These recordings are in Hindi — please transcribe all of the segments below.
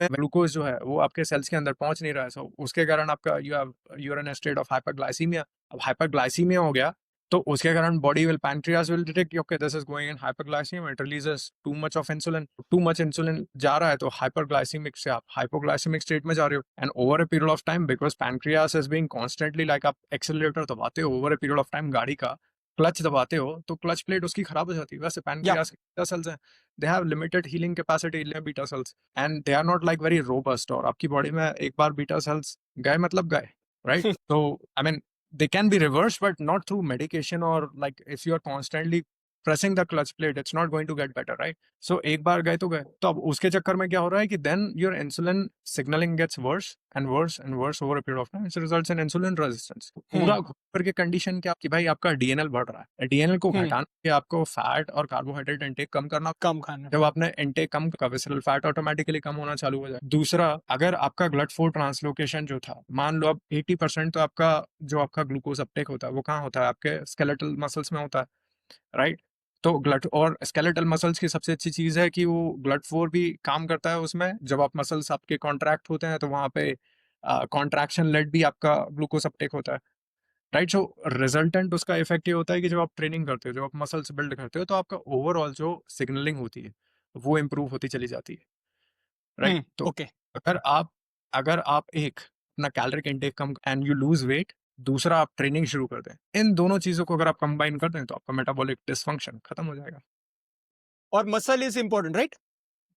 ग्लूकोज जो है वो आपके सेल्स के अंदर पहुंच नहीं रहा है, सो उसके कारण आपका you are in a state of hyperglycaemia. अब हाइपरग्लाइसीमिया हो गया तो उसके कारण body will pancreas will detect okay this is going in hyperglycaemia, it releases too much insulin जा रहा है, तो हाइपरग्लाइसीमिक से आप हाइपोग्लाइसीमिक स्टेट में जा रहे हो। And over a period of time because pancreas is being constantly like आप एक्सेलरेटर दबाते हो over a period of time गाड़ी का, क्लच दबाते हो तो क्लच प्लेट उसकी खराब हो जाती है। वैसे Yeah. पैनक्रियास के सेल्स हैं, they have limited healing capacity, beta cells, and they are not like very robust. और आपकी बॉडी में एक बार बीटा सेल्स गए मतलब गए, राइट? तो I mean they can be reversed but not through medication, or like if you are constantly pressing the clutch plate it's not going to get better, right? So एक बार गए तो गए। तो अब उसके चक्कर में क्या हो रहा है कि then your insulin signaling gets worse and worse and worse over a period of time, it results in insulin resistance। पूरा घूम कर के कंडीशन क्या कि भाई आपका डीएनएल बढ़ रहा है, डीएनएल को घटाने के आपको फैट और कार्बोहाइड्रेट इंटेक कम करना, कम खाना। जब आपने इंटेक कम का विसरल फैट ऑटोमेटिकली कम होना चालू हो जाए। दूसरा, अगर आपका ग्लट4 ट्रांसलोकेशन जो था, मान लो अब 80% तो आपका जो आपका ग्लूकोज अपटेक होता है वो कहाँ होता है, आपके स्केलेटल मसल्स में होता है, राइट? तो ग्लट और स्केलेटल मसल्स की सबसे अच्छी चीज है कि वो ग्लट4 भी काम करता है उसमें। जब आप मसल्स आपके कॉन्ट्रैक्ट होते हैं तो वहां पे कॉन्ट्रैक्शन लेड भी आपका ग्लूकोज अपटेक होता है, राइट? सो रिजल्टेंट उसका इफेक्ट ये होता है कि जब आप ट्रेनिंग करते हो, जब आप मसल्स बिल्ड करते हो, तो आपका ओवरऑल जो सिग्नलिंग होती है वो इम्प्रूव होती चली जाती है, राइट? तो ओके। अगर आप एक अपना caloric intake come and you lose weight, दूसरा आप ट्रेनिंग शुरू कर दें, इन दोनों चीजों को अगर आप कंबाइन कर दें तो आपका मेटाबॉलिक डिसफंक्शन खत्म हो जाएगा। और muscle is important, right?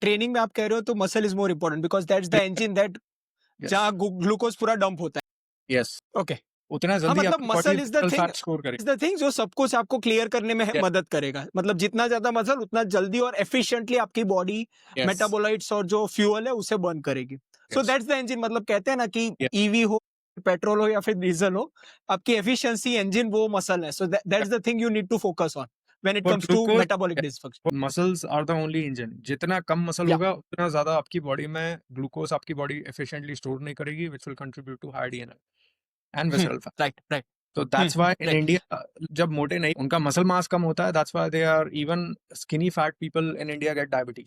Training में आप कह रहे हो तो muscle is more important because that's the engine that yes, जहाँ ग्लूकोज पूरा डंप होता यस, है। ओके। उतना हाँ, जल्दी मतलब आपकी body muscle visceral fat store करेगी। इज द थिंग जो सब कुछ आपको क्लियर करने में यस, मदद करेगा। मतलब जितना ज्यादा मसल उतना जल्दी और एफिशिएंटली आपकी बॉडी यस, मेटाबोलाइट्स और जो फ्यूल है उसे बर्न करेगी। So yes, that's the engine. मतलब कहते हैं ना कि यस, ईवी हो, पेट्रोल हो या फिर डीजल हो, आपकी एफिशिएंसी इंजन वो मसल है। So that's the thing you need to focus on when it for comes to glucose metabolic dysfunction. Muscles are the only engine. जितना कम मसल या होगा उतना ज्यादा आपकी बॉडी में ग्लूकोज आपकी बॉडी एफिशिएंटली स्टोर नहीं करेगी, which will contribute to high DNL and visceral fat. Right, right, तो that's why in right. India जब मोटे नहीं, उनका मसल मास कम होता है, that's why they are even skinny fat people in India get diabetes.